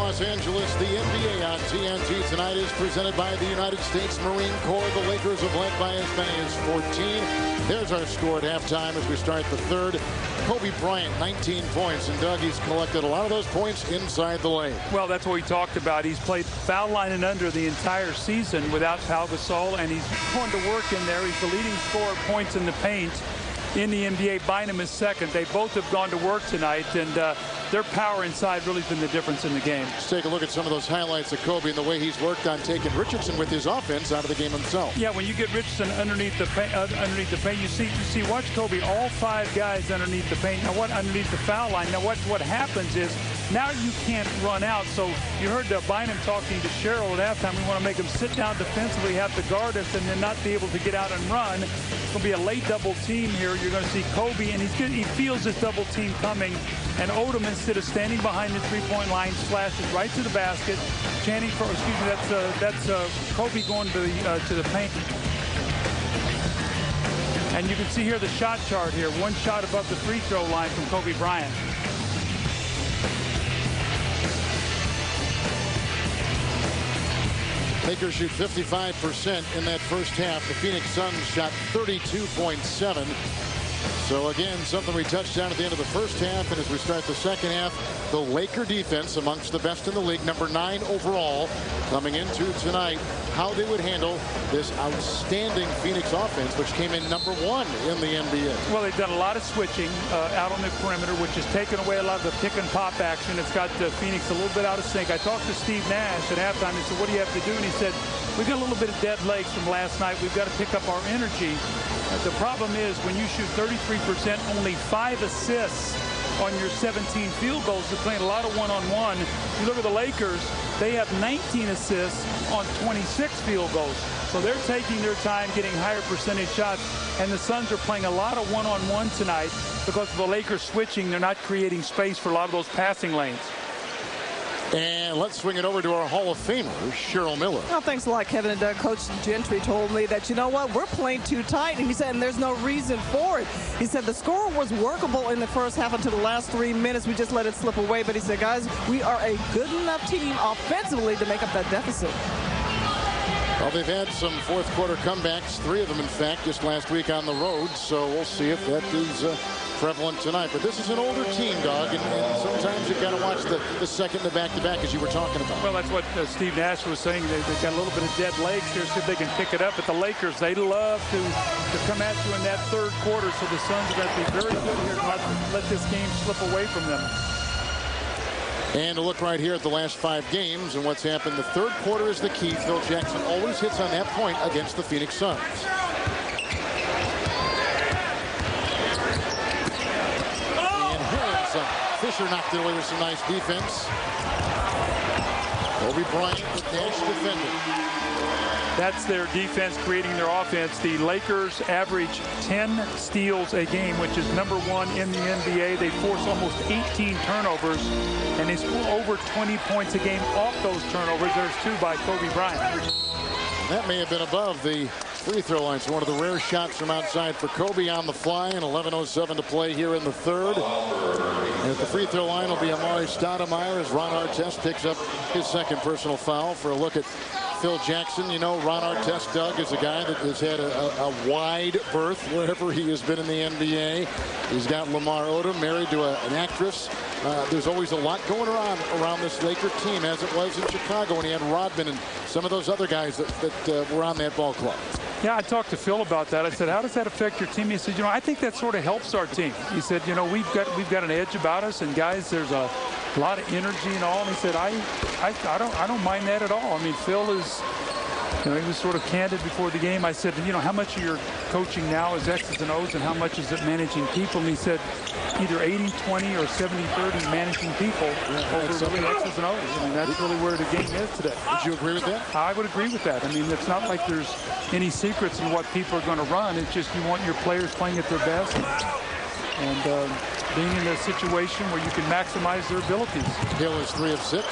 Los Angeles. The NBA on TNT tonight is presented by the United States Marine Corps. The Lakers have led by as many as 14. There's our score at halftime as we start the third. Kobe Bryant, 19 points. And Doug, he's collected a lot of those points inside the lane. Well, that's what we talked about. He's played foul line and under the entire season without Pau Gasol, and he's going to work in there. He's the leading scorer of points in the paint in the NBA. Bynum is second. They both have gone to work tonight, and their power inside really has been the difference in the game. Let's take a look at some of those highlights of Kobe and the way he's worked on taking Richardson with his offense out of the game himself. Yeah, when you get Richardson underneath the paint, you see, watch Kobe, all five guys underneath the paint. Now, what underneath the foul line? Now, what happens is now you can't run out. So you heard Bynum talking to Cheryl at halftime. We want to make him sit down defensively, have to guard us, and then not be able to get out and run. It's going to be a late double team here. You're going to see Kobe, and he feels this double team coming. And Odom, instead of standing behind the three-point line, slashes right to the basket, chanting for, that's Kobe going to the paint. And you can see here the shot chart here. One shot above the free throw line from Kobe Bryant. Lakers shoot 55% in that first half. The Phoenix Suns shot 32.7. So again, something we touched on at the end of the first half, and as we start the second half, the Laker defense amongst the best in the league, number 9 overall, coming into tonight, how they would handle this outstanding Phoenix offense, which came in number 1 in the NBA. Well, they've done a lot of switching out on the perimeter, which has taken away a lot of the pick and pop action. It's got Phoenix a little bit out of sync. I talked to Steve Nash at halftime and said, what do you have to do? And he said, we've got a little bit of dead legs from last night. We've got to pick up our energy. The problem is when you shoot 33%, only 5 assists on your 17 field goals. They're playing a lot of one-on-one. You look at the Lakers, they have 19 assists on 26 field goals. So they're taking their time getting higher percentage shots. And the Suns are playing a lot of one-on-one tonight because of the Lakers switching. They're not creating space for a lot of those passing lanes. And let's swing it over to our Hall of Famer, Cheryl Miller. Well, thanks a lot, Kevin and Doug. Coach Gentry told me that, you know what, we're playing too tight. And he said, and there's no reason for it. He said the score was workable in the first half until the last 3 minutes. We just let it slip away. But he said, guys, we are a good enough team offensively to make up that deficit. Well, they've had some fourth quarter comebacks, 3 of them, in fact, just last week on the road. So we'll see if that is prevalent tonight. But this is an older team, Dog, and sometimes you've got to watch the second, the back-to-back, as you were talking about. Well, that's what Steve Nash was saying. They've got a little bit of dead legs here, see if they can pick it up. But the Lakers, they love to come at you in that third quarter. So the Suns are going to be very good here to not let this game slip away from them. And to look right here at the last 5 games and what's happened. The third quarter is the key. Phil Jackson always hits on that point against the Phoenix Suns. Fisher knocked it away with some nice defense. Kobe Bryant, the Nash defender. That's their defense creating their offense. The Lakers average 10 steals a game, which is number 1 in the NBA. They force almost 18 turnovers, and they score over 20 points a game off those turnovers. There's 2 by Kobe Bryant. That may have been above the free throw line. So one of the rare shots from outside for Kobe on the fly, and 11:07 to play here in the third. And at the free throw line will be Amari Stoudemire as Ron Artest picks up his second personal foul. For a look at Phil Jackson, you know, Ron Artest, Doug, is a guy that has had a wide berth wherever he has been in the NBA. He's got Lamar Odom, married to an actress. There's always a lot going around this Laker team, as it was in Chicago when he had Rodman and some of those other guys that were on that ball club. Yeah, I talked to Phil about that. I said, how does that affect your team? He said, you know, I think that sort of helps our team. He said, you know, we've got an edge about us, and guys, there's a lot of energy and all. And he said, I don't mind that at all. I mean, Phil is, you know, he was sort of candid before the game. I said, you know, how much of your coaching now is X's and O's, and how much is it managing people? And he said, either 80-20 or 70-30 managing people over really X's and O's. I mean, that's really where the game is today. Would you agree with that? I would agree with that. I mean, it's not like there's any secrets in what people are going to run. It's just you want your players playing at their best and being in a situation where you can maximize their abilities. Hill is 3 of 6.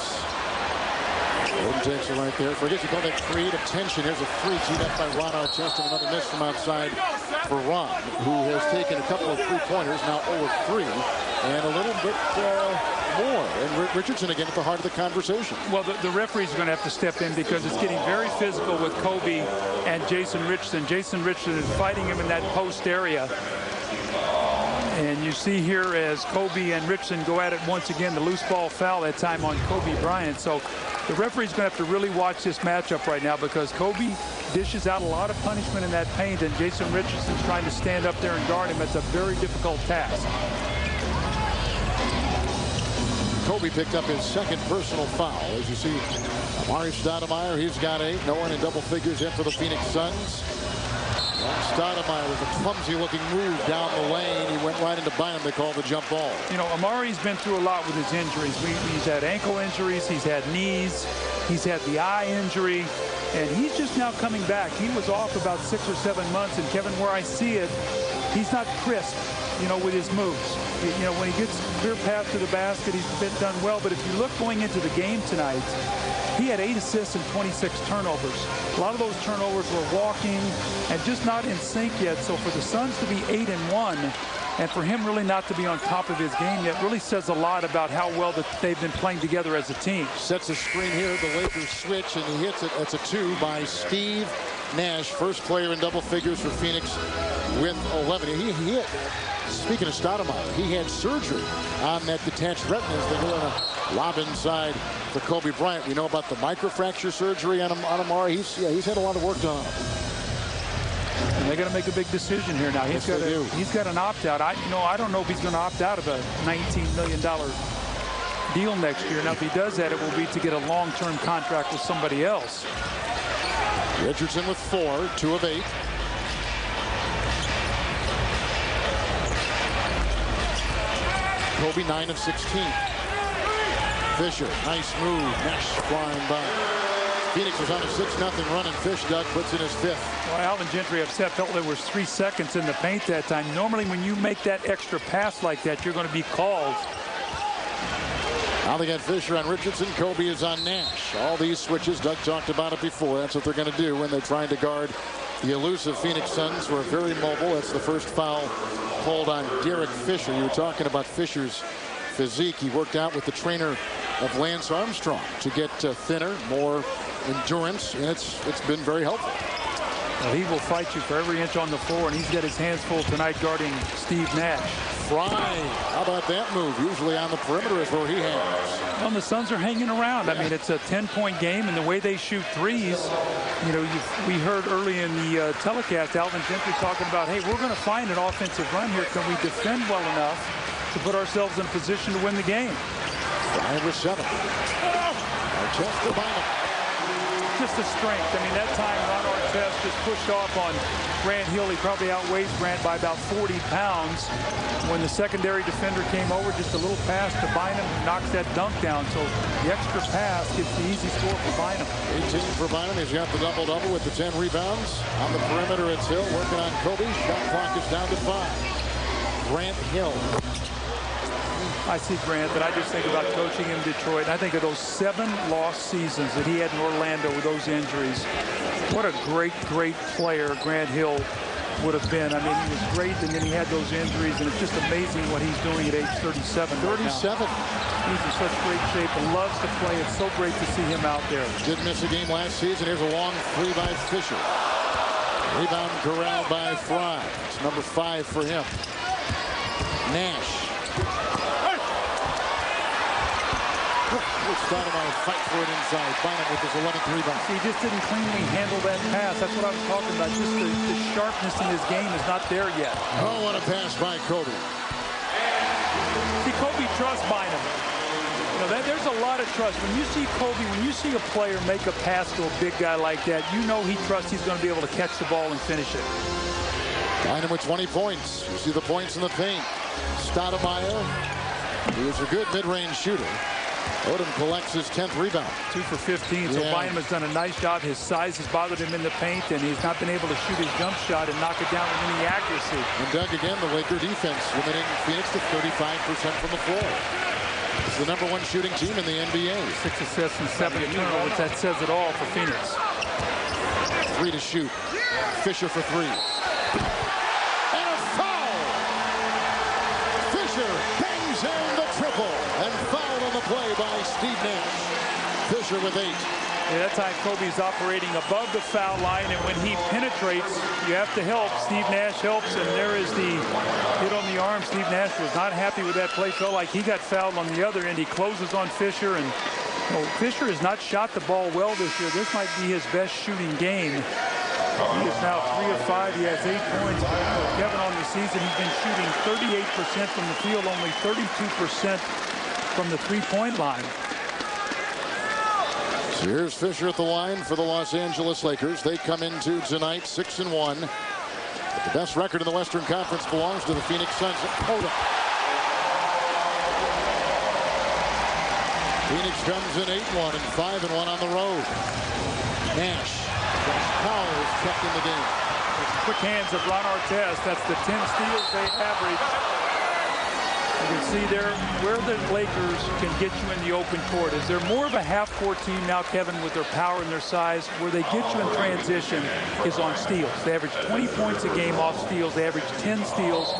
Odom takes it right there. Forget you call that creative tension. Here's a free teed up by Ron Artest, and another miss from outside for Ron, who has taken a couple of 3-pointers, now 0 of 3. and a little bit more. And Richardson again at the heart of the conversation. Well, the referees are going to have to step in because it's getting very physical with Kobe and Jason Richardson. Jason Richardson is fighting him in that post area. And you see here as Kobe and Richardson go at it once again, the loose ball foul that time on Kobe Bryant. So the referee's going to have to really watch this matchup right now because Kobe dishes out a lot of punishment in that paint, and Jason Richardson's trying to stand up there and guard him. It's a very difficult task. Kobe picked up his second personal foul. As you see, Amar'e Stoudemire, he's got 8. No one in double figures yet for the Phoenix Suns. Stoudemire with a clumsy-looking move down the lane. He went right into Bynum. They called the jump ball. You know, Amar'e's been through a lot with his injuries. He's had ankle injuries. He's had knees. He's had the eye injury. And he's just now coming back. He was off about 6 or 7 months. And, Kevin, where I see it, he's not crisp, you know, with his moves. You know, when he gets clear path to the basket, he's been done well. But if you look going into the game tonight, he had 8 assists and 26 turnovers. A lot of those turnovers were walking and just not in sync yet. So for the Suns to be 8-1 and for him really not to be on top of his game yet really says a lot about how well that they've been playing together as a team. Sets a screen here. The Lakers switch, and he hits it. That's a 2 by Steve Nash, first player in double figures for Phoenix with 11. He hit. Speaking of Stoudemire, he had surgery on that detached retina as they go on a lob inside for Kobe Bryant. We know about the microfracture surgery on Amar'e. He's had a lot of work done on him. And they got to make a big decision here now. He's got an opt-out. I don't know if he's going to opt out of a $19 million deal next year. Now, if he does that, it will be to get a long-term contract with somebody else. Richardson with 4, 2 of 8. Kobe 9 of 16. Fisher, nice move. Nash flying by. Phoenix was on a 6-0 run, and Fish, Doug, puts in his 5th. Well, Alvin Gentry upset, felt there was 3 seconds in the paint that time. Normally, when you make that extra pass like that, you're going to be called. Now they got Fisher on Richardson. Kobe is on Nash. All these switches, Doug talked about it before. That's what they're going to do when they're trying to guard the elusive Phoenix Suns, who are very mobile. That's the first foul called on Derek Fisher. You were talking about Fisher's physique. He worked out with the trainer of Lance Armstrong to get thinner, more endurance, and it's been very helpful. Well, he will fight you for every inch on the floor, and he's got his hands full tonight guarding Steve Nash. Fry, how about that move? Usually on the perimeter is where he hangs. Well, and the Suns are hanging around. Yeah. I mean, it's a 10-point game, and the way they shoot threes, you know, we heard early in the telecast, Alvin Gentry talking about, hey, we're going to find an offensive run here. Can we defend well enough to put ourselves in a position to win the game? Fry with 7. Artest to Bynum. Just the strength. I mean, that time Ron Artest just pushed off on Grant Hill. He probably outweighs Grant by about 40 pounds. When the secondary defender came over, just a little pass to Bynum, knocks that dunk down. So the extra pass gets the easy score for Bynum. 18 for Bynum. He's got the double-double with the 10 rebounds. On the perimeter, it's Hill working on Kobe. Shot clock is down to 5. Grant Hill. I see Grant, but I just think about coaching in Detroit. I think of those 7 lost seasons that he had in Orlando with those injuries. What a great, great player Grant Hill would have been. I mean, he was great, and then he had those injuries, and it's just amazing what he's doing at age 37. 37. He's in such great shape and loves to play. It's so great to see him out there. Did miss a game last season. Here's a long 3 by Fisher. Rebound corralled by Fry. It's number 5 for him. Nash. Stoudemire fight for it inside. Bynum with his 11th rebound. He just didn't cleanly handle that pass. That's what I was talking about. Just the sharpness in his game is not there yet. Oh, what a pass by Kobe. See, Kobe trusts Bynum. You know, there's a lot of trust. When you see Kobe, when you see a player make a pass to a big guy like that, you know he trusts he's going to be able to catch the ball and finish it. Bynum with 20 points. You see the points in the paint. Stoudemire, he is a good mid-range shooter. Odom collects his 10th rebound. 2 for 15. So Bynum has done a nice job. His size has bothered him in the paint, and he's not been able to shoot his jump shot and knock it down with any accuracy. And Doug, again, the Laker defense limiting Phoenix to 35% from the floor. It's the #1 shooting team in the NBA. 6 assists and 7 turnovers. That says it all for Phoenix. 3 to shoot. Fisher for 3. And a foul! Fisher bangs Steve Nash. Fisher with 8. Yeah, that time Kobe's operating above the foul line, and when he penetrates, you have to help. Steve Nash helps, and there is the hit on the arm. Steve Nash was not happy with that play. Felt like he got fouled on the other end. He closes on Fisher, and Fisher has not shot the ball well this year. This might be his best shooting game. He is now 3 of 5. He has 8 points. Kevin, on the season, he's been shooting 38% from the field, only 32% from the three-point line. So here's Fisher at the line for the Los Angeles Lakers. They come into tonight 6-1. But the best record in the Western Conference belongs to the Phoenix Suns. Odom. Phoenix comes in 8-1 and 5-1 on the road. Nash. Powell is kept in the game. Quick hands of Ron Artest. That's the 10 steals they average. You can see there where the Lakers can get you in the open court. Is there more of a half-court team now, Kevin, with their power and their size? Where they get you in transition is on steals. They average 20 points a game off steals. They average 10 steals.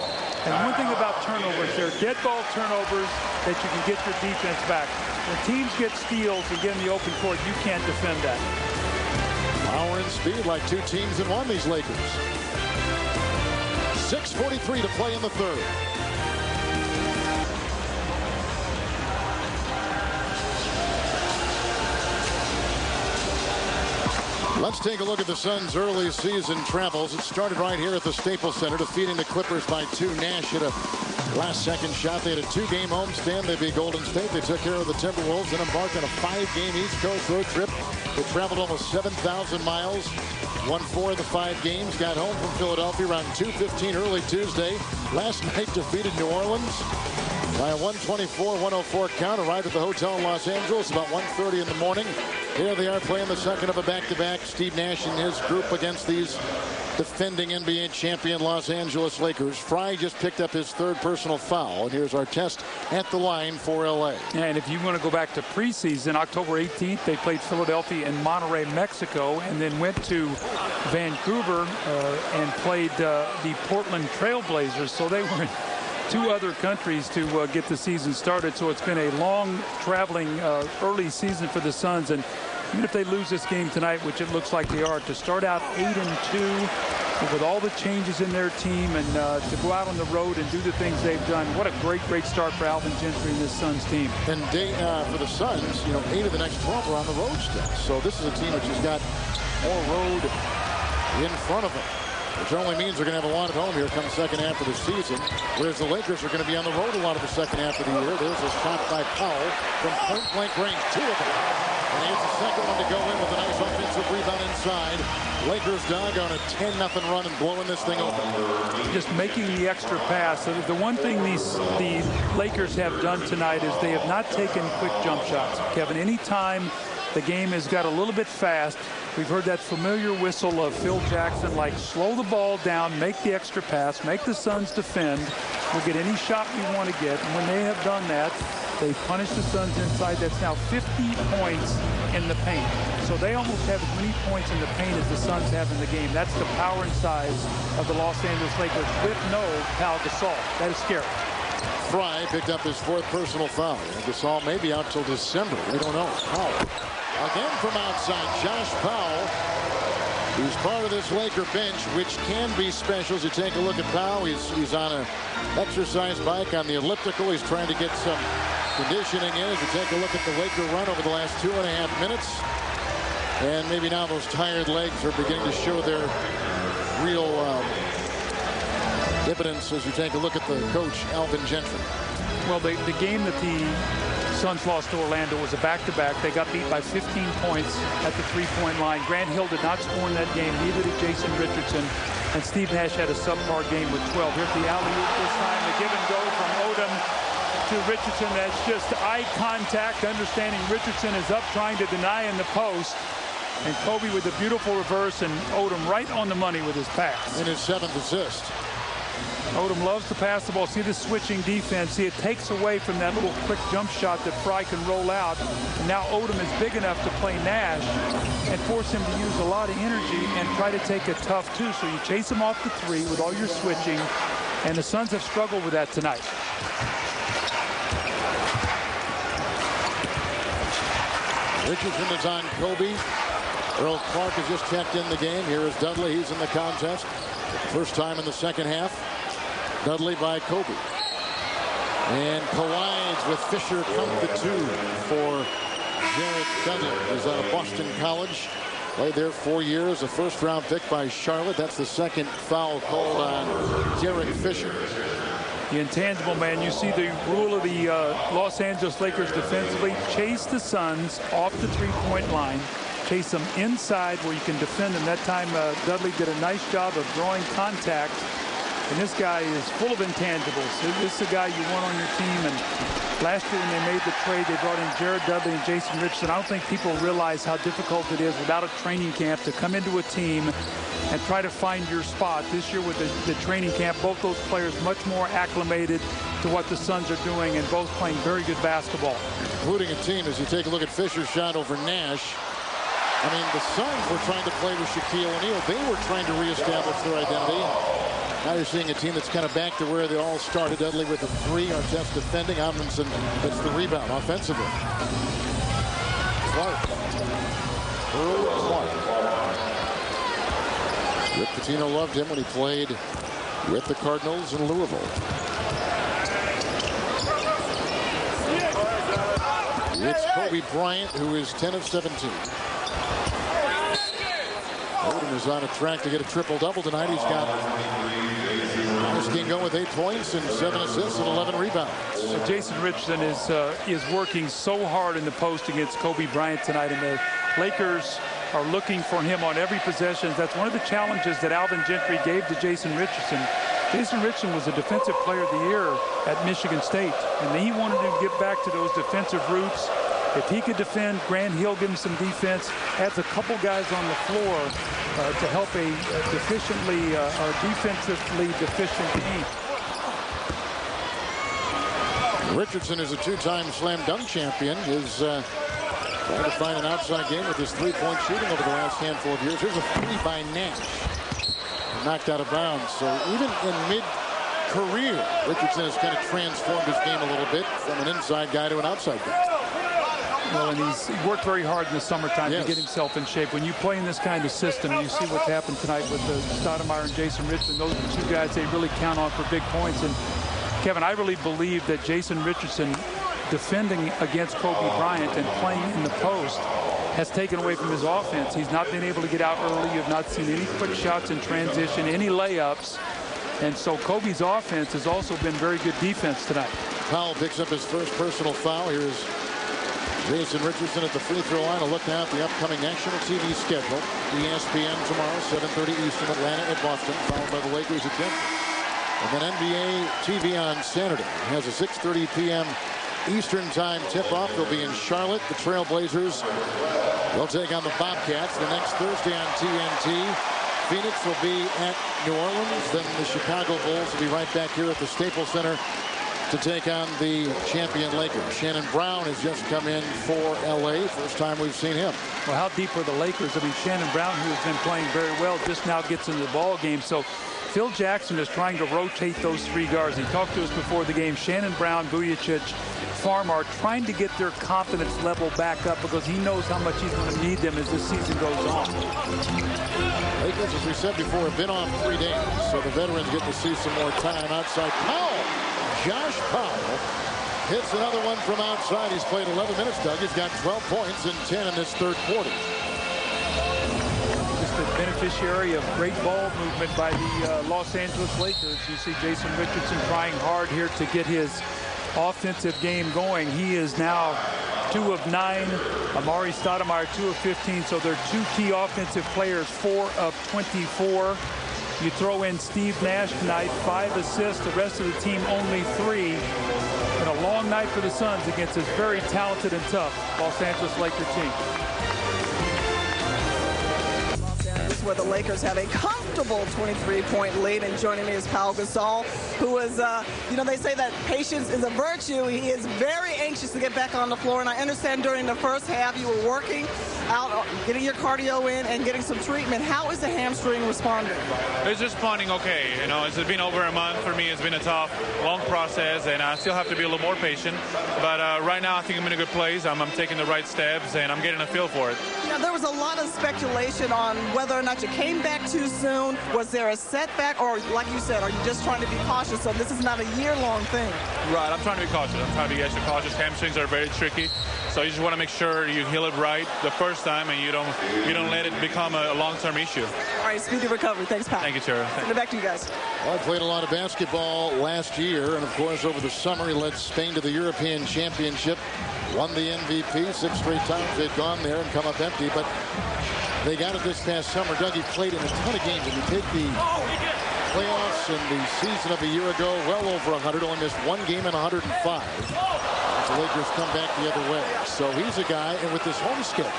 And one thing about turnovers, they're dead ball turnovers that you can get your defense back. When teams get steals and get in the open court, you can't defend that. Power and speed like two teams in one, these Lakers. 6:43 to play in the third. Let's take a look at the Suns' early season travels. It started right here at the Staples Center, defeating the Clippers by 2. Nash hit a last-second shot. They had a 2-game homestand. They beat Golden State. They took care of the Timberwolves and embarked on a 5-game East Coast road trip. They traveled almost 7,000 miles, won 4 of the 5 games, got home from Philadelphia around 2:15 early Tuesday. Last night defeated New Orleans by a 124-104 count. Arrived at the hotel in Los Angeles about 1:30 in the morning. Here they are playing the second of a back-to-back. Steve Nash and his group against these defending NBA champion Los Angeles Lakers. Fry just picked up his 3rd personal foul. And here's Artest at the line for LA. And if you want to go back to preseason, October 18th, they played Philadelphia in Monterrey, Mexico, and then went to Vancouver and played the Portland Trail Blazers. So they were in 2 other countries to get the season started. So it's been a long traveling early season for the Suns. And even if they lose this game tonight, which it looks like they are, to start out 8-2 with all the changes in their team and to go out on the road and do the things they've done, what a great start for Alvin Gentry and this Suns team. And for the Suns, 8 of the next 12 are on the road still. So this is a team which has got more road in front of them, which only means they're going to have a lot at home here come second half of the season, whereas the Lakers are going to be on the road a lot of the second half of the year. There's a shot by Powell from point-blank range, 2 of them. And here's the second one to go in with a nice offensive rebound inside. Lakers dog on a 10-0 run and blowing this thing open. Just making the extra pass. So the one thing the Lakers have done tonight is they have not taken quick jump shots. Kevin, anytime the game has got a little bit fast, we've heard that familiar whistle of Phil Jackson, like slow the ball down, make the extra pass, make the Suns defend. We'll get any shot we want to get. And when they have done that, they punish the Suns inside. That's now 50 points in the paint. So they almost have as many points in the paint as the Suns have in the game. That's the power and size of the Los Angeles Lakers with no Pau Gasol. That is scary. Fry picked up his 4th personal foul. Gasol may be out till December. We don't know. Powell again from outside. Josh Powell, who's part of this Laker bench, which can be special. As you take a look at Powell, he's on an exercise bike on the elliptical. He's trying to get some conditioning in. As you take a look at the Laker run over the last 2.5 minutes, and maybe now those tired legs are beginning to show their real evidence as you take a look at the coach, Alvin Gentry. Well, the game that the Suns lost to Orlando was a back-to-back. They got beat by 15 points at the 3-point line. Grant Hill did not score in that game. Neither did Jason Richardson. And Steve Nash had a subpar game with 12. Here's the alley-oop this time. The give and go from Odom to Richardson. That's just eye contact, understanding Richardson is up trying to deny in the post. And Kobe with a beautiful reverse, and Odom right on the money with his pass. And his 7th assist. Odom loves to pass the ball. See the switching defense. See, it takes away from that little quick jump shot that Fry can roll out. And now Odom is big enough to play Nash and force him to use a lot of energy and try to take a tough 2. So you chase him off the 3 with all your switching. And the Suns have struggled with that tonight. Richardson is on Kobe. Earl Clark has just checked in the game. Here is Dudley. He's in the contest. First time in the second half. Dudley by Kobe. And collides with Fisher. Count the two for Jarrett Dudley. He's out of Boston College. Played there 4 years. A first-round pick by Charlotte. That's the second foul called on Derek Fisher. The intangible man. You see the rule of the Los Angeles Lakers defensively. Chase the Suns off the three-point line. Chase them inside where you can defend them. That time Dudley did a nice job of drawing contact. And this guy is full of intangibles. This is a guy you want on your team. And last year when they made the trade, they brought in Jared Dudley and Jason Richardson. I don't think people realize how difficult it is without a training camp to come into a team and try to find your spot. This year with the training camp, both those players much more acclimated to what the Suns are doing and both playing very good basketball. Including a team, as you take a look at Fisher's shot over Nash. I mean, the Suns were trying to play with Shaquille O'Neal. They were trying to reestablish their identity. Now you're seeing a team that's kind of back to where they all started. Dudley with the three. Artest defending. Amundsen gets the rebound offensively. Clark. Earl Clark. Rick Pitino loved him when he played with the Cardinals in Louisville. It's Kobe Bryant, who is 10 of 17. Odom is on a track to get a triple-double tonight. He's got this game going with 8 points and 7 assists and 11 rebounds. So Jason Richardson is working so hard in the post against Kobe Bryant tonight, and the Lakers are looking for him on every possession. That's one of the challenges that Alvin Gentry gave to Jason Richardson. Jason Richardson was a defensive player of the year at Michigan State, and he wanted to get back to those defensive roots. If he could defend, Grant Hill give him some defense, adds a couple guys on the floor to help a defensively deficient team. Richardson is a two-time slam dunk champion. Is trying to find an outside game with his three-point shooting over the last handful of years. Here's a three by Nash. Knocked out of bounds. So even in mid-career, Richardson has kind of transformed his game a little bit from an inside guy to an outside guy. Well, and he's worked very hard in the summertime to get himself in shape. When you play in this kind of system, you see what's happened tonight with Stoudemire and Jason Richardson. Those are the two guys they really count on for big points. And Kevin, I really believe that Jason Richardson defending against Kobe Bryant and playing in the post has taken away from his offense. He's not been able to get out early. You've not seen any quick shots in transition, any layups. And so Kobe's offense has also been very good defense tonight. Powell picks up his first personal foul. Here's Jason Richardson at the free throw line. A look now at the upcoming national TV schedule. ESPN tomorrow, 7:30 Eastern, Atlanta at Boston, followed by the Lakers at Denver. And then NBA TV on Saturday. It has a 6:30 p.m. Eastern time tip-off. They'll be in Charlotte. The Trailblazers will take on the Bobcats the next Thursday on TNT. Phoenix will be at New Orleans. Then the Chicago Bulls will be right back here at the Staples Center to take on the champion Lakers. Shannon Brown has just come in for L.A. First time we've seen him. Well, how deep are the Lakers? I mean, Shannon Brown, who has been playing very well, just now gets into the ball game. So Phil Jackson is trying to rotate those three guards. He talked to us before the game. Shannon Brown, Vujacic, Farmar trying to get their confidence level back up because he knows how much he's going to need them as this season goes on. Lakers, as we said before, have been off 3 days, so the veterans get to see some more time outside. Powell, Josh Powell, hits another one from outside. He's played 11 minutes, Doug. He's got 12 points and 10 in this third quarter. Just a beneficiary of great ball movement by the Los Angeles Lakers. You see Jason Richardson trying hard here to get his offensive game going. He is now 2 of 9. Amari Stoudemire 2 of 15. So they're two key offensive players, 4 of 24. You throw in Steve Nash tonight, 5 assists. The rest of the team only 3. And a long night for the Suns against this very talented and tough Los Angeles Lakers team. first, where the Lakers have a comfortable 23-point lead. And joining me is Pau Gasol, who is, they say that patience is a virtue. He is very anxious to get back on the floor. And I understand during the first half you were working out, getting your cardio in and getting some treatment. How is the hamstring responding? It's responding okay. It's been over a month for me. It's been a tough, long process, and I still have to be a little more patient. But right now I think I'm in a good place. I'm taking the right steps, and I'm getting a feel for it. There was a lot of speculation on whether or not you came back too soon. Was there a setback, or like you said, are you just trying to be cautious? So this is not a year-long thing. Right, I'm trying to be cautious. I'm trying to be extra cautious. Hamstrings are very tricky, so you just want to make sure you heal it right the first time, and you don't let it become a long-term issue. All right, speedy recovery. Thanks, Pat. Thank you, Tara. Send it back to you guys. Well, I played a lot of basketball last year, and of course over the summer he led Spain to the European Championship, won the MVP 6 straight times. They'd gone there and come up empty, but they got it this past summer. Dougie played in a ton of games, and you take the playoffs and the season of a year ago, well over 100, only missed one game in 105. The Lakers come back the other way. So he's a guy, and with this home schedule,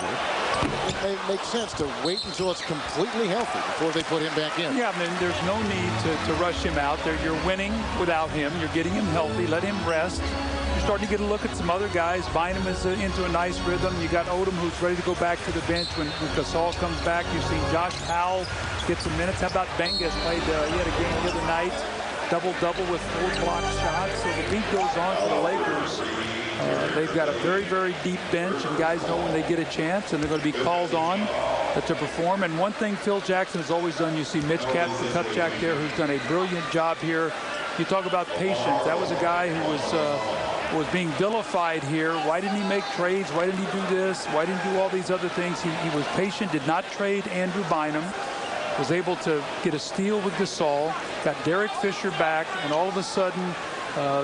it may make sense to wait until it's completely healthy before they put him back in. Yeah, I mean, there's no need to rush him out there. You're winning without him. You're getting him healthy. Let him rest. You're starting to get a look at some other guys. Bynum is into a nice rhythm. You got Odom, who's ready to go back to the bench when Gasol comes back. You've seen Josh Powell get some minutes. How about Bengas played? He had a game the other night. Double-double with 4 blocked shots. So the beat goes on for the Lakers. They've got a very, very deep bench, and guys know when they get a chance, and they're going to be called on to perform. And one thing Phil Jackson has always done, you see Mitch Kupchak there, who's done a brilliant job here. You talk about patience. That was a guy who was being vilified here. Why didn't he make trades? Why didn't he do this? Why didn't he do all these other things? He was patient, did not trade Andrew Bynum, was able to get a steal with Gasol, got Derek Fisher back, and all of a sudden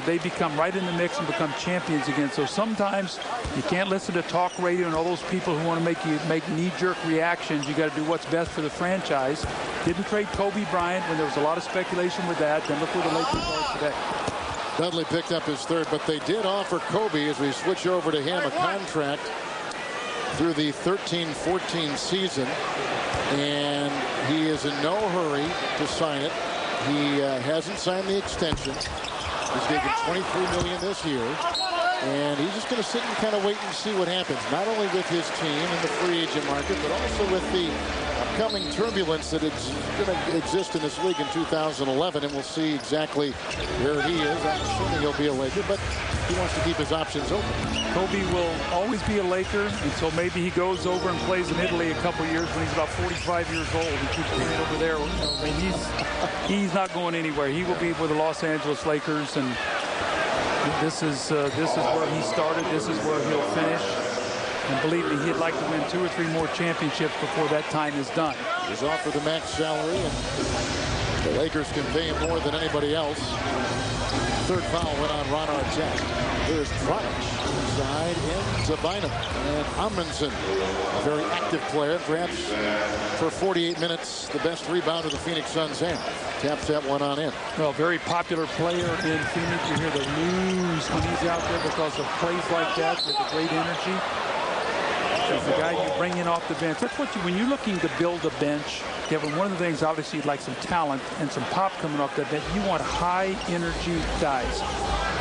they become right in the mix and become champions again. So sometimes you can't listen to talk radio and all those people who want to make knee-jerk reactions. You got to do what's best for the franchise. Didn't trade Kobe Bryant when there was a lot of speculation with that. Then look where the Lakers are today. Dudley picked up his third, but they did offer Kobe, as we switch over to him, a contract through the 13-14 season, and he is in no hurry to sign it. He hasn't signed the extension. He's making $23 million this year, and he's just going to sit and kind of wait and see what happens, not only with his team in the free agent market, but also with the upcoming turbulence that is going to exist in this league in 2011, and we'll see exactly where he is. I'm assuming he'll be a Laker, but he wants to keep his options open. Kobe will always be a Laker until maybe he goes over and plays in Italy a couple years when he's about 45 years old. He keeps playing over there. I mean, he's not going anywhere. He will be with the Los Angeles Lakers, and this is where he started. This is where he'll finish. And believe me, he'd like to win 2 or 3 more championships before that time is done. He's offered the max salary, and the Lakers can pay him more than anybody else. Third foul went on Ron Artest. There's Dragic inside into Bynum. And Amundsen, a very active player, perhaps for 48 minutes, the best rebounder the Phoenix Suns have. Taps that one on in. Well, very popular player in Phoenix. You hear the news when he's out there because of plays like that with a great energy. He's the guy you bring in off the bench. That's what when you're looking to build a bench, Kevin, one of the things, obviously, you'd like some talent and some pop coming off that bench. You want high-energy guys.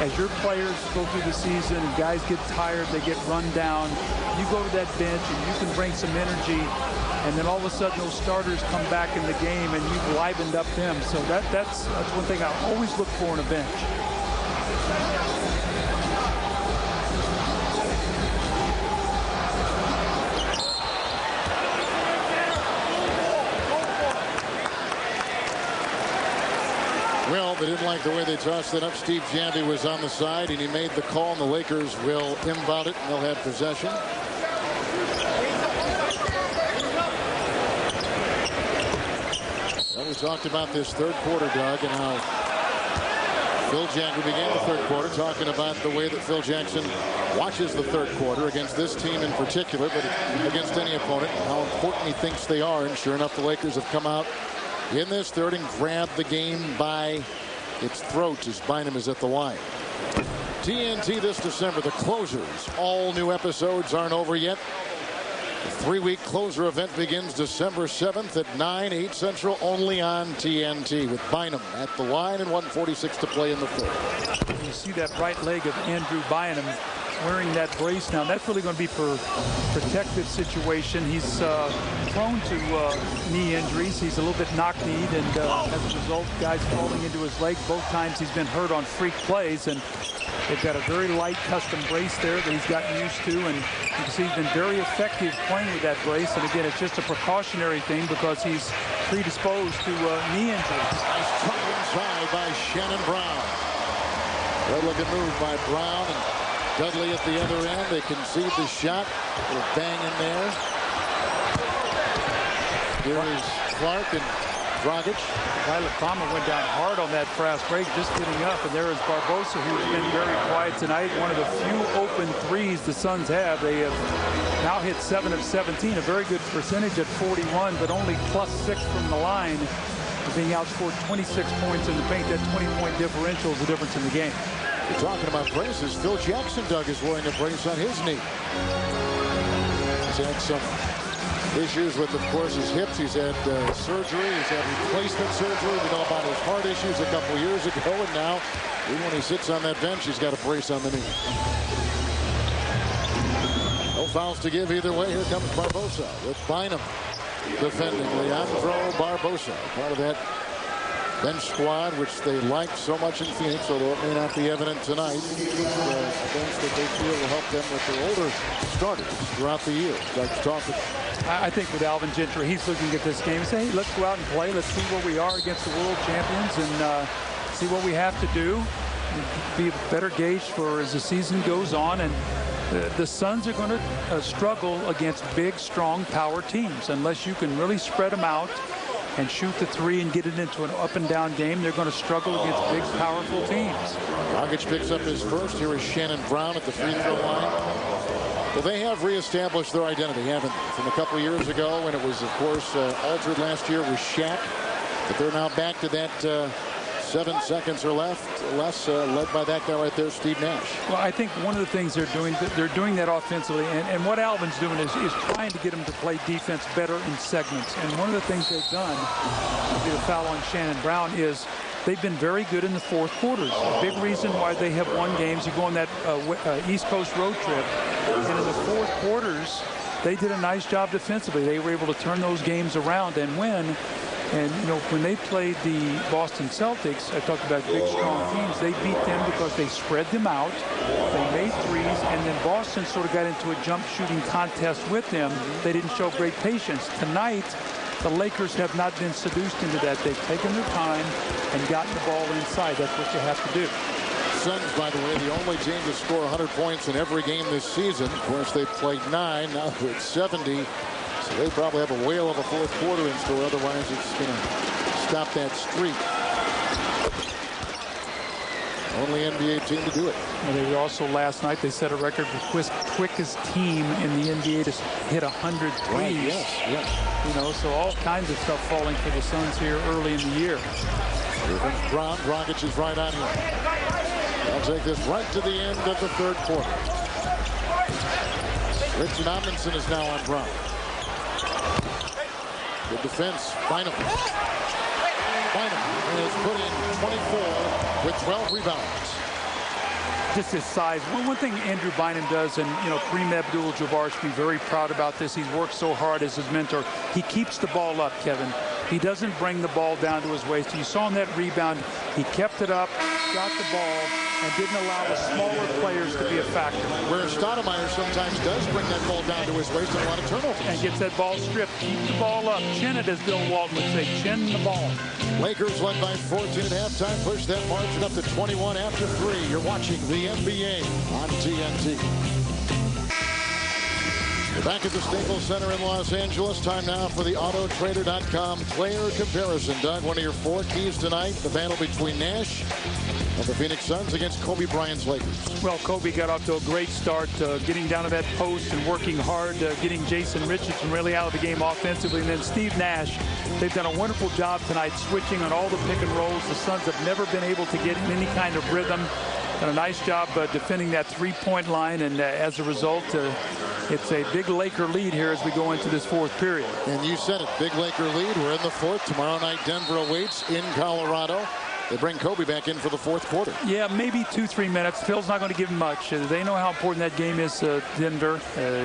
As your players go through the season and guys get tired, they get run down, you go to that bench and you can bring some energy, and then all of a sudden those starters come back in the game and you've livened up them. So that's one thing I always look for in a bench. Well, they didn't like the way they tossed it up. Steve Janvey was on the side, and he made the call, and the Lakers will inbound it, and they'll have possession. Well, we talked about this third quarter, Doug, and how Phil Jackson began the third quarter talking about the way that Phil Jackson watches the third quarter against this team in particular, but against any opponent, how important he thinks they are. And sure enough, the Lakers have come out in this third and grabbed the game by its throat as Bynum is at the line. TNT this December, The Closers. All new episodes aren't over yet. 3-week closer event begins December 7th at 9, 8 Central, only on TNT, with Bynum at the line and 1:46 to play in the third. You see that right leg of Andrew Bynum wearing that brace now. That's really going to be for protective situation. He's prone to knee injuries. He's a little bit knock-kneed, and as a result, guys falling into his leg. Both times he's been hurt on freak plays, and they've got a very light custom brace there that he's gotten used to, and you can see he's been very effective playing with that brace. And again, it's just a precautionary thing because he's predisposed to knee injuries. Nice try inside by Shannon Brown. Good-looking move by Brown, and Dudley at the other end. They concede the shot. A little bang in there. Here is Clark and Dragic. Violet Palmer went down hard on that fast break, just getting up. And there is Barbosa, who's been very quiet tonight. One of the few open threes the Suns have. They have now hit 7 of 17, a very good percentage at 41, but only +6 from the line. Being outscored 26 points in the paint. That 20-point differential is the difference in the game. You're talking about braces. Phil Jackson dug is wearing a brace on his knee. He's had some issues with, of course, his hips. He's had surgery. He's had replacement surgery. We know about his heart issues a couple years ago, and now, even when he sits on that bench, he's got a brace on the knee. No fouls to give either way. Here comes Barbosa with Bynum defending. Leandro Barbosa, part of that bench squad, which they like so much in Phoenix, although it may not be evident tonight. It's a bench that they feel will help them with their older starters throughout the year. I think with Alvin Gentry, he's looking at this game and say, hey, let's go out and play. Let's see where we are against the world champions and see what we have to do. Be a better gauge for as the season goes on. And the Suns are going to struggle against big, strong power teams. Unless you can really spread them out and shoot the three and get it into an up-and-down game, they're going to struggle against big, powerful teams. Dragic picks up his first. Here is Shannon Brown at the free throw line. Well, they have reestablished their identity, haven't they? From a couple years ago, when it was, of course, altered last year with Shaq. But they're now back to that 7 seconds or less, led by that guy right there, Steve Nash. Well, I think one of the things they're doing that offensively, and what Alvin's doing is trying to get them to play defense better in segments. And one of the things they've done, to be a foul on Shannon Brown, is they've been very good in the fourth quarters. A big reason why they have won games. You go on that East Coast road trip, and in the fourth quarters, they did a nice job defensively. They were able to turn those games around and win. And, you know, when they played the Boston Celtics, I talked about big, strong teams, they beat them because they spread them out, they made threes, and then Boston sort of got into a jump shooting contest with them. They didn't show great patience. Tonight, the Lakers have not been seduced into that. They've taken their time and gotten the ball inside. That's what you have to do. Suns, by the way, the only team to score 100 points in every game this season. Of course, they played 9. Now it's 70. So they probably have a whale of a fourth quarter in store. Otherwise, it's going to stop that streak. Only NBA team to do it. And they also, last night, they set a record for quickest team in the NBA to hit 100 threes. Right, yes. You know, so all kinds of stuff falling for the Suns here early in the year. Here comes Brown. Dragic is right on here. I'll take this right to the end of the third quarter. Richard Amundsen is now on Brown. Good defense. Bynum has put in 24 with 12 rebounds. Just his size. One thing Andrew Bynum does, and, you know, Kareem Abdul-Jabbar should be very proud about this. He's worked so hard as his mentor. He keeps the ball up, Kevin. He doesn't bring the ball down to his waist. You saw in that rebound, he kept it up, got the ball, and didn't allow the smaller players to be a factor. Where Stoudemire sometimes does bring that ball down to his waist and a lot of turnovers. And gets that ball stripped. Keep the ball up. Chin it, as Bill Walton would say. Chin the ball. Lakers led by 14 at halftime. Push that margin up to 21 after 3. You're watching the NBA on TNT. We're back at the Staples Center in Los Angeles. Time now for the Autotrader.com player comparison. Doug, one of your 4 keys tonight, the battle between Nash and the Phoenix Suns against Kobe Bryant's Lakers. Well, Kobe got off to a great start, getting down to that post and working hard, getting Jason Richardson really out of the game offensively. And then Steve Nash, they've done a wonderful job tonight switching on all the pick and rolls. The Suns have never been able to get in any kind of rhythm. done a nice job defending that three-point line, and as a result, it's a big Laker lead here as we go into this fourth period. And you said it, big Laker lead. We're in the fourth. Tomorrow night, Denver awaits in Colorado. They bring Kobe back in for the fourth quarter. Yeah, maybe 2-3 minutes. Phil's not going to give him much. They know how important that game is, Denver.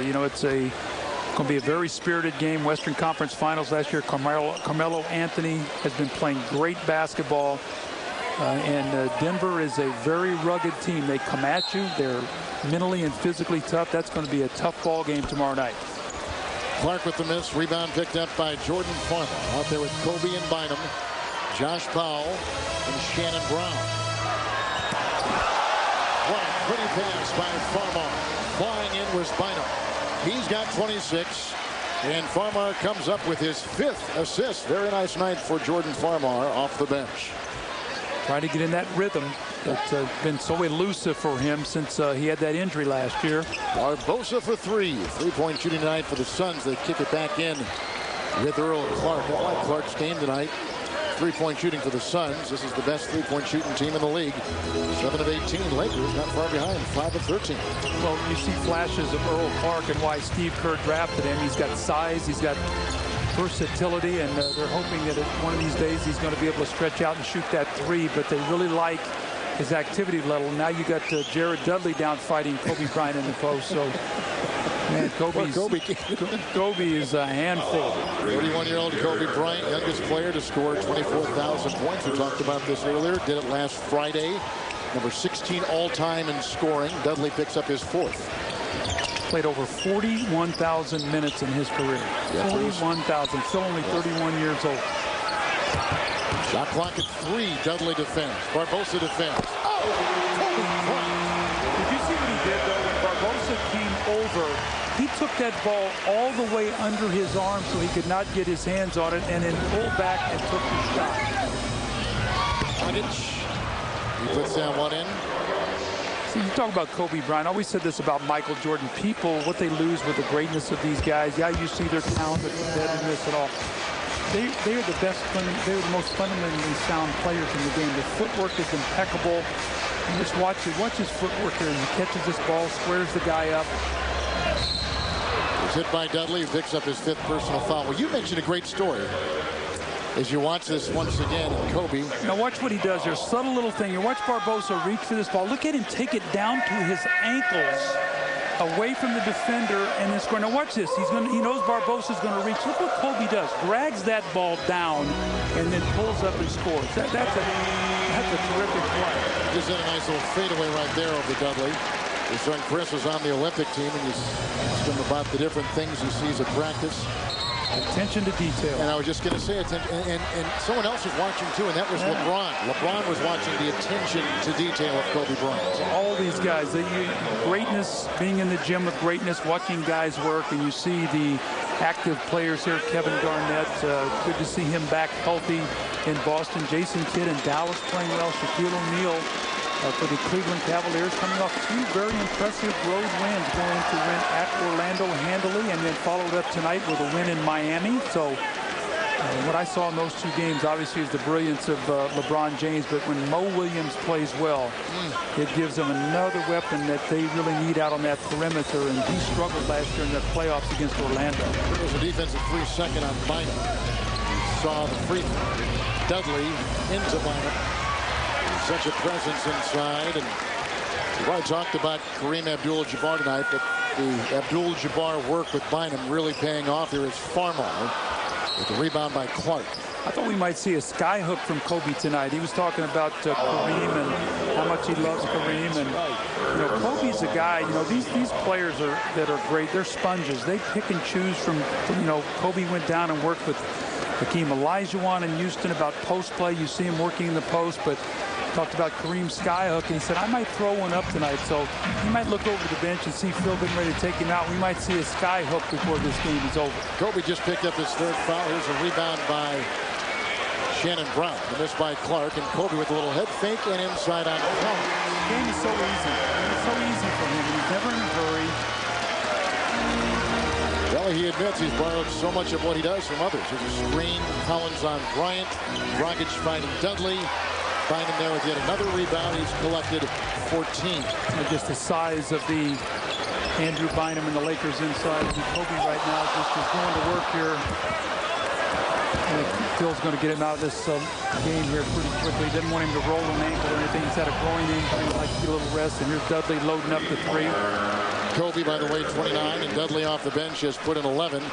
You know, it's going to be a very spirited game. Western Conference Finals last year. Carmelo Anthony has been playing great basketball. And Denver is a very rugged team. They come at you. They're mentally and physically tough. That's going to be a tough ball game tomorrow night. Clark with the miss. Rebound picked up by Jordan Farmar. Out there with Kobe and Bynum. Josh Powell and Shannon Brown. What a pretty pass by Farmar. Flying in was Bynum. He's got 26. And Farmar comes up with his 5th assist. Very nice night for Jordan Farmar off the bench. Trying to get in that rhythm that's been so elusive for him since he had that injury last year. Barbosa for 3. 3-point shooting tonight for the Suns. They kick it back in with Earl Clark. I like Clark's game tonight. 3-point shooting for the Suns. This is the best 3-point shooting team in the league. 7 of 18. Lakers not far behind. 5 of 13. Well, you see flashes of Earl Clark and why Steve Kerr drafted him. He's got size. He's got versatility, and they're hoping that one of these days he's going to be able to stretch out and shoot that 3, but they really like his activity level. Now you got Jared Dudley down fighting Kobe Bryant in the post. So, man, Kobe is a handful. 31-year-old Kobe Bryant, youngest player to score 24,000 points. We talked about this earlier. Did it last Friday. Number 16 all-time in scoring. Dudley picks up his 4th. Played over 41,000 minutes in his career. 41,000. Still only 31 years old. Shot clock at 3. Dudley defends. Barbosa defends. Oh! Did you see what he did, though? When Barbosa came over, he took that ball all the way under his arm so he could not get his hands on it, and then pulled back and took the shot. He puts that one in. See, you talk about Kobe Bryant. I always said this about Michael Jordan. People, what they lose with the greatness of these guys. Yeah, you see their talent, but competitiveness and all. They are the best. They are the most fundamentally sound players in the game. Their footwork is impeccable. You just watch his footwork here. He catches this ball, squares the guy up. He's hit by Dudley, who picks up his 5th personal foul. Well, you mentioned a great story. As you watch this once again, Kobe. Now watch what he does here. Subtle little thing. You watch Barbosa reach for this ball. Look at him take it down to his ankles, away from the defender, and then score. Now watch this. He knows Barbosa's going to reach. Look what Kobe does. Drags that ball down and then pulls up and scores. That's a terrific play. Just had a nice little fadeaway right there over Dudley. His son Chris was on the Olympic team, and you asked him about the different things he sees at practice. Attention to detail. And I was just going to say attention, and someone else was watching too, and that was LeBron. LeBron was watching the attention to detail of Kobe Bryant. All these guys, greatness, being in the gym with greatness, watching guys work, and you see the active players here. Kevin Garnett, good to see him back healthy in Boston. Jason Kidd in Dallas playing well. Shaquille O'Neal for the Cleveland Cavaliers, coming off 2 very impressive road wins, going to win at Orlando handily and then followed up tonight with a win in Miami. So what I saw in those 2 games obviously is the brilliance of LeBron James, but when Mo Williams plays well, it gives them another weapon that they really need out on that perimeter, and he struggled last year in the playoffs against Orlando. There's a defensive 3-second on Bynum. You saw the free Dudley into Bynum. Such a presence inside, and we've already talked about Kareem Abdul-Jabbar tonight, but the Abdul-Jabbar work with Bynum really paying off. Here is Farmar with the rebound by Clark. I thought we might see a sky hook from Kobe tonight. He was talking about Kareem and how much he loves Kareem, and Kobe's a guy. These players that are great. They're sponges. They pick and choose from. Kobe went down and worked with Hakeem Olajuwon in Houston about post play. You see him working in the post, but talked about Kareem's skyhook, and he said, I might throw one up tonight. So he might look over the bench and see Phil getting ready to take him out. We might see a skyhook before this game is over. Kobe just picked up his 3rd foul. Here's a rebound by Shannon Brown. The miss by Clark, and Kobe with a little head fake and inside on Clark. The game is so easy. It's so easy for him. He's never in a hurry. Well, he admits he's borrowed so much of what he does from others. There's a screen, Collins on Bryant, Dragic fighting Dudley. Bynum there with yet another rebound. He's collected 14. And just the size of the Andrew Bynum and the Lakers inside. And Kobe right now just is going to work here. And Phil's going to get him out of this game here pretty quickly. Didn't want him to roll an ankle or anything. He's had a groin injury. He'd like to get a little rest. And here's Dudley loading up the three. Kobe, by the way, 29, and Dudley off the bench has put in 11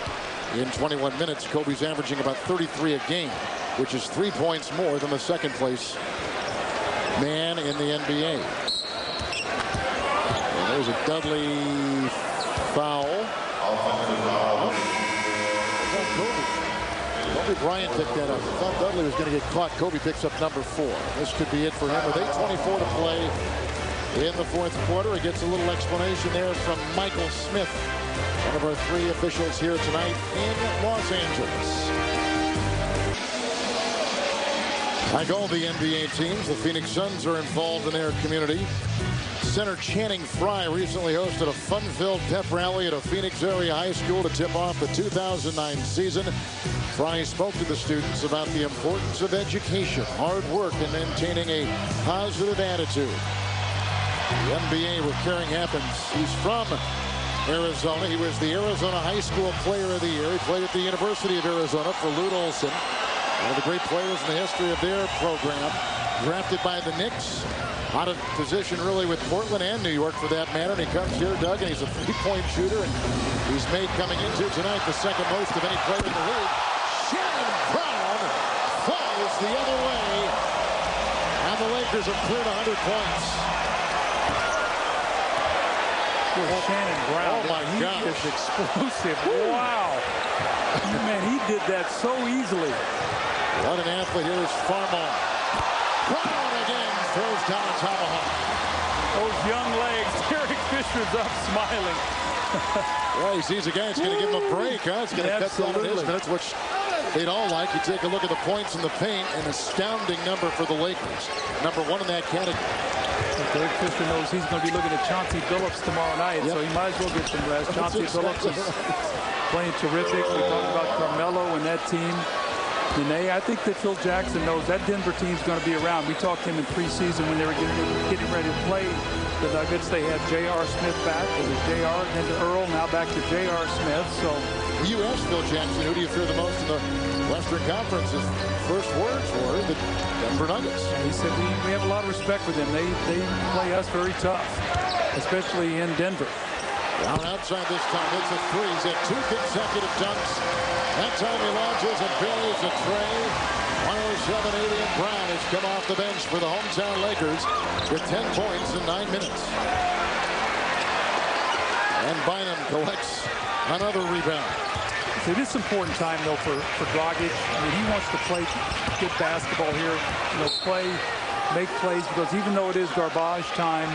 in 21 minutes. Kobe's averaging about 33 a game, which is 3 points more than the second place man in the NBA. And there's a Dudley foul. Kobe Bryant picked that up. I thought Dudley was going to get caught. Kobe picks up number 4. This could be it for him with 8:24 to play in the fourth quarter. He gets a little explanation there from Michael Smith, one of our 3 officials here tonight in Los Angeles. Like all the NBA teams, the Phoenix Suns are involved in their community. Center Channing Frye recently hosted a fun-filled pep rally at a Phoenix area high school to tip off the 2009 season. Frye spoke to the students about the importance of education, hard work, and maintaining a positive attitude. The NBA with Caring happens. He's from Arizona. He was the Arizona High School Player of the Year. He played at the University of Arizona for Lute Olson, one of the great players in the history of their program. Drafted by the Knicks. Out of position really with Portland and New York for that matter. And he comes here, Doug, and he's a three-point shooter. And he's made coming into tonight the second most of any player in the league. Shannon Brown falls the other way. And the Lakers have cleared 100 points. Shannon Brown. Oh my gosh. He is explosive. Wow. Man, he did that so easily. What an athlete. Here's Farmar. Brown again throws down a tomahawk. Those young legs. Derek Fisher's up smiling. Well, he sees a guy that's going to give him a break. Huh? It's going to cut down his minutes, which they'd all like. You take a look at the points in the paint. An astounding number for the Lakers. Number 1 in that category. Derek Fisher knows he's going to be looking at Chauncey Billups tomorrow night, so he might as well get some rest. Chauncey Billups is playing terrific. We talked about Carmelo and that team. And I think that Phil Jackson knows that Denver team's going to be around. We talked to him in preseason when they were getting ready to play the Nuggets. They had J.R. Smith back. It was J.R. then to Earl, now back to J.R. Smith. So you asked Phil Jackson, who do you fear the most in the Western Conference? His first words were the Denver Nuggets. And he said we have a lot of respect for them. They play us very tough, especially in Denver. Down outside this time, it's a 3. He's had 2 consecutive dunks. That time he launches and buries a tray. 107-80, and Brown has come off the bench for the hometown Lakers with 10 points in 9 minutes. And Bynum collects another rebound. See, this is an important time, though, for Dragic. I mean, he wants to play good basketball here, make plays, because even though it is garbage time,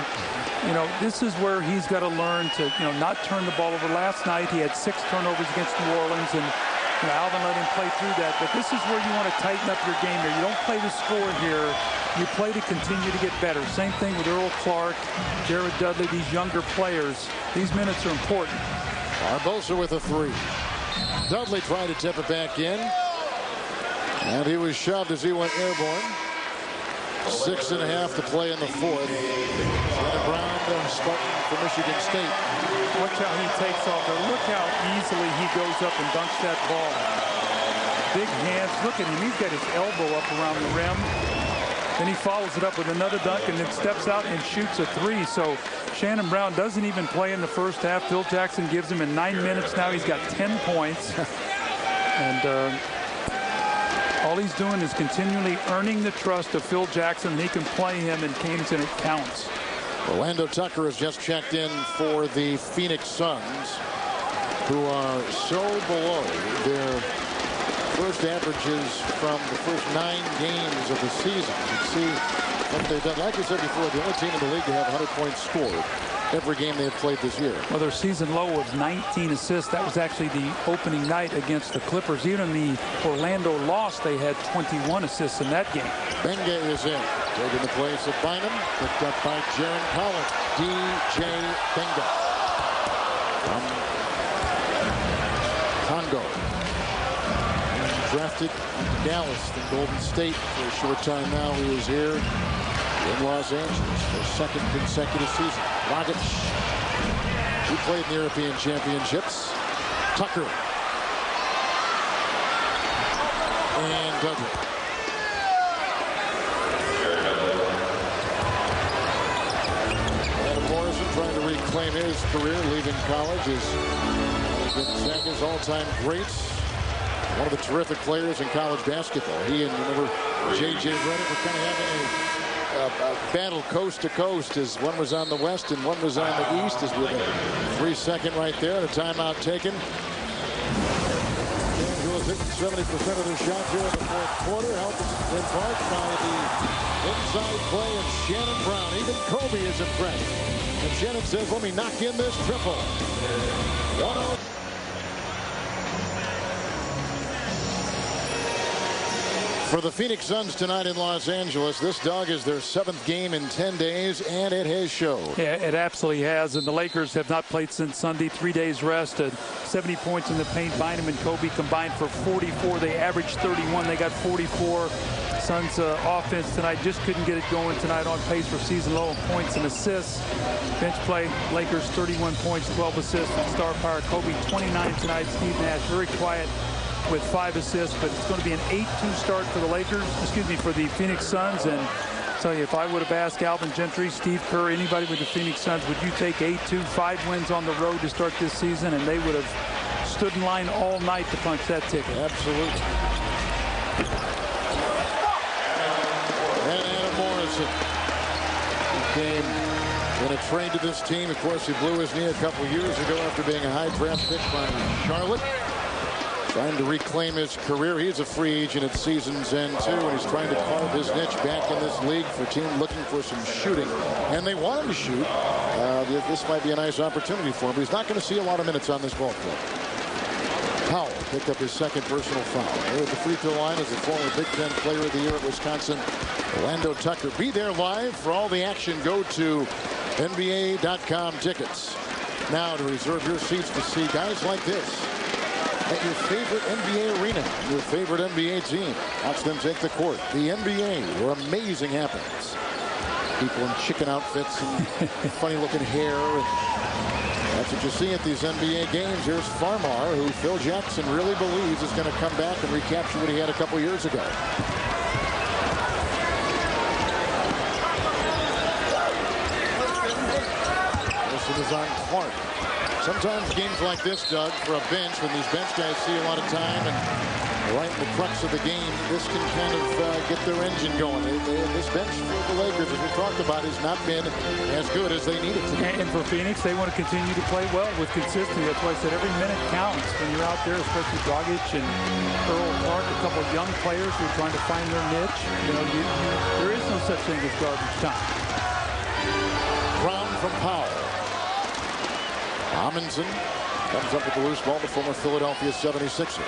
this is where he's got to learn to, not turn the ball over. Last night he had 6 turnovers against New Orleans, and Alvin let him play through that. But this is where you want to tighten up your game here. You don't play to score here. You play to continue to get better. Same thing with Earl Clark, Jared Dudley, these younger players. These minutes are important. Barbosa with a 3. Dudley tried to tip it back in, and he was shoved as he went airborne. 6.5 to play in the fourth. Shannon Brown, Spartan for Michigan State. Watch how he takes off there. Look how easily he goes up and dunks that ball. Big hands. Look at him. He's got his elbow up around the rim. Then he follows it up with another dunk and then steps out and shoots a 3. So Shannon Brown doesn't even play in the first half. Phil Jackson gives him in 9 minutes now. He's got 10 points. And all he's doing is continually earning the trust of Phil Jackson. He can play him in games and it counts. Orlando Tucker has just checked in for the Phoenix Suns, who are so below their first averages from the first 9 games of the season. You can see what they've done. Like I said before, the only team in the league to have 100 points scored every game they have played this year. Well, their season low was 19 assists. That was actually the opening night against the Clippers. Even the Orlando loss, they had 21 assists in that game. Benga is in, taking the place of Bynum, picked up by Jaron Collins. DJ Benga from Congo. Drafted drafted in Dallas from Golden State for a short time now. He was here in Los Angeles for a second consecutive season. Dragic, who played in the European Championships. Tucker. And Dudley. Adam Morrison trying to reclaim his career, leaving college as Gonzaga's all-time greats. One of the terrific players in college basketball. He and, remember, J.J. Redick were kind of having a battle coast to coast, as one was on the west and one was on the east, as with a 3-second right there, the timeout taken. Kansas hitting 70% of their shots here in the fourth quarter, helped in part by the inside play of Shannon Brown. Even Kobe is impressed. And Shannon says, let me knock in this triple. 1-0. For the Phoenix Suns tonight in Los Angeles, this dog is their 7th game in 10 days, and it has showed. Yeah, it absolutely has. And the Lakers have not played since Sunday. 3 days rest. 70 points in the paint. Bynum and Kobe combined for 44. They averaged 31. They got 44. Suns offense tonight just couldn't get it going tonight, on pace for season low in points and assists. Bench play, Lakers 31 points, 12 assists from star power. Kobe 29 tonight. Steve Nash very quiet with 5 assists, but it's going to be an 8-2 start for the Lakers, for the Phoenix Suns. And I'll tell you, if I would have asked Alvin Gentry, Steve Kerr, anybody with the Phoenix Suns, would you take 8-2, 5 wins on the road to start this season? And they would have stood in line all night to punch that ticket. Absolutely. And Adam Morrison, he came in a trade to this team. Of course, he blew his knee a couple years ago after being a high draft pick by Charlotte. Trying to reclaim his career. He's a free agent at season's end, too, and he's trying to carve his niche back in this league for a team looking for some shooting. And they want him to shoot. This might be a nice opportunity for him, but he's not going to see a lot of minutes on this ball club. Powell picked up his 2nd personal foul. There at the free throw line is the former Big Ten Player of the Year at Wisconsin, Orlando Tucker. Be there live for all the action. Go to NBA.com tickets. Now to reserve your seats to see guys like this at your favorite NBA arena, your favorite NBA team. Watch them take the court. The NBA, where amazing happens. People in chicken outfits and funny-looking hair. That's what you see at these NBA games. Here's Farmar, who Phil Jackson really believes is going to come back and recapture what he had a couple years ago. This is on Clark. Sometimes games like this, Doug, for a bench, when these bench guys see a lot of time and right in the crux of the game, this can kind of get their engine going. This bench for the Lakers, as we talked about, has not been as good as they need it to be. And for Phoenix, they want to continue to play well with consistency. That's why I said every minute counts when you're out there, especially Dragic and Earl Clark, a couple of young players who are trying to find their niche. There is no such thing as garbage time. Brown from Powell. Amundsen comes up with the loose ball, the former Philadelphia 76er.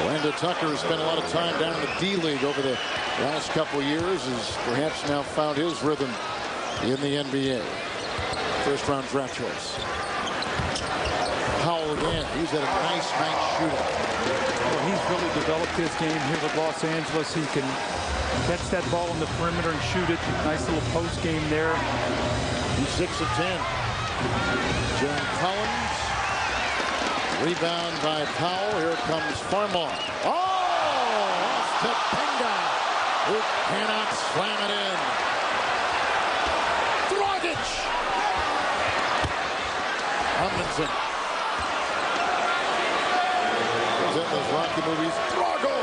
Orlando Tucker has spent a lot of time down in the D-League over the last couple of years. Has perhaps now found his rhythm in the NBA. First-round draft choice. Powell again. He's had a nice night shooting. Well, he's really developed his game here with Los Angeles. He can catch that ball on the perimeter and shoot it. Nice little post game there. He's 6 of 10. John Collins. Rebound by Powell. Here comes Farmar. Oh! Off to Penga, who cannot slam it in. Dragic! Amundsen. Is that those Rocky movies? Drago!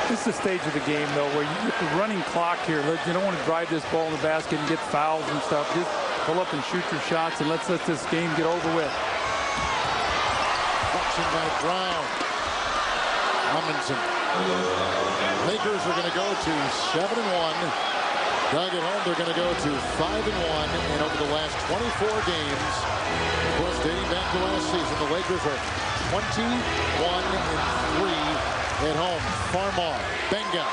This is the stage of the game, though, where you get the running clock here. You don't want to drive this ball in the basket and get fouls and stuff. Just pull up and shoot your shots, and let's let this game get over with. Action by Brown. Amundsen. Lakers are going to go to 7-1. Doug at home, they're going to go to 5-1. And over the last 24 games, of course, dating back to last season, the Lakers are 21-3 at home. Farmar, Benga.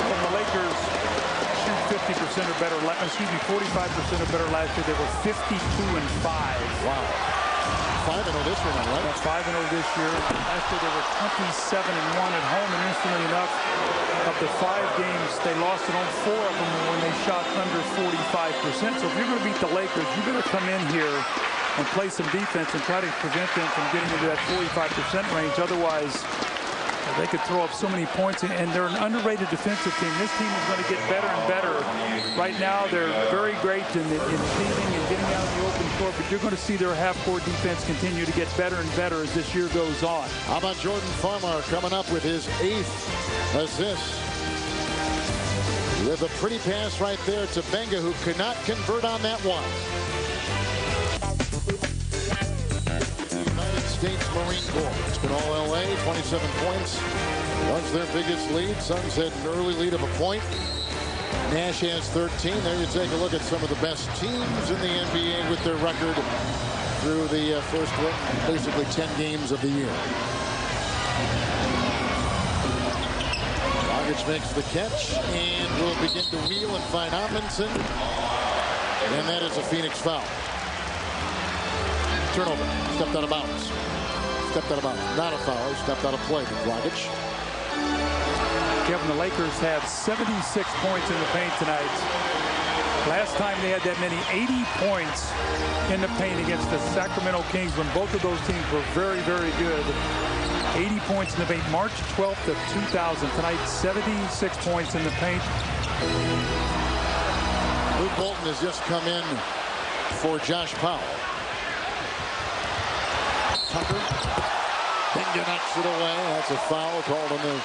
When the Lakers shoot 50% or better, 45% or better last year, they were 52-5. Wow. 5-0 this year now, right? That's 5-0 this year. Last year they were 27-1 at home, and instantly enough, of the 5 games, they lost at home 4 of them when they shot under 45%. So if you're going to beat the Lakers, you better come in here and play some defense and try to prevent them from getting into that 45% range. Otherwise, they could throw up so many points, and they're an underrated defensive team. This team is going to get better and better. Right now, they're very great in stealing and getting out in the open court, but you're going to see their half-court defense continue to get better and better as this year goes on. How about Jordan Farmar coming up with his 8th assist? With a pretty pass right there to Benga, who could not convert on that one. States Marine Corps. It's been all LA, 27 points. Was their biggest lead. Suns had an early lead of a point. Nash has 13. There you take a look at some of the best teams in the NBA with their record through the first, basically 10 games of the year. Dragic makes the catch and will begin to wheel and find Amundsen. And that is a Phoenix foul. Turnover. Stepped out of bounds. Stepped out of bounds. Not a foul. Stepped out of play to Dragic. Kevin, the Lakers have 76 points in the paint tonight. Last time they had that many, 80 points in the paint against the Sacramento Kings when both of those teams were very, very good. 80 points in the paint. March 12th of 2000. Tonight, 76 points in the paint. Luke Bolton has just come in for Josh Powell. Tucker. Benga knocks it away. That's a foul called on the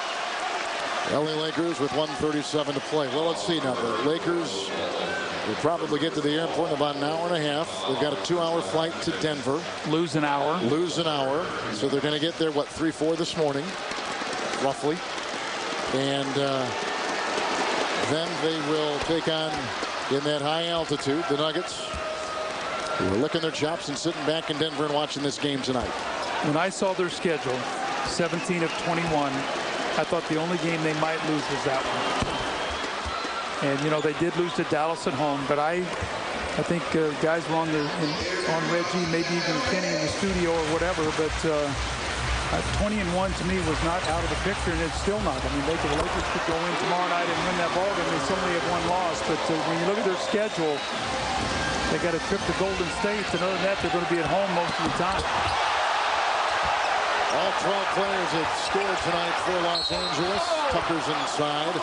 LA Lakers with 1:37 to play. Well, let's see now. The Lakers will probably get to the airport in about an hour and a half. They've got a 2-hour flight to Denver. Lose an hour. Lose an hour. So they're going to get there, what, 3-4 this morning, roughly. And then they will take on, in that high altitude, the Nuggets, who are licking their chops and sitting back in Denver and watching this game tonight. When I saw their schedule, 17 of 21, I thought the only game they might lose was that one. And, you know, they did lose to Dallas at home, but I think guys were on Reggie, maybe even Kenny in the studio or whatever, but 20-1 to me was not out of the picture, and it's still not. I mean, the Lakers could go in tomorrow night and win that ball game. They only have one loss, but when you look at their schedule, they got a trip to Golden State, and other than that, they're going to be at home most of the time. All 12 players have scored tonight for Los Angeles. Tucker's inside.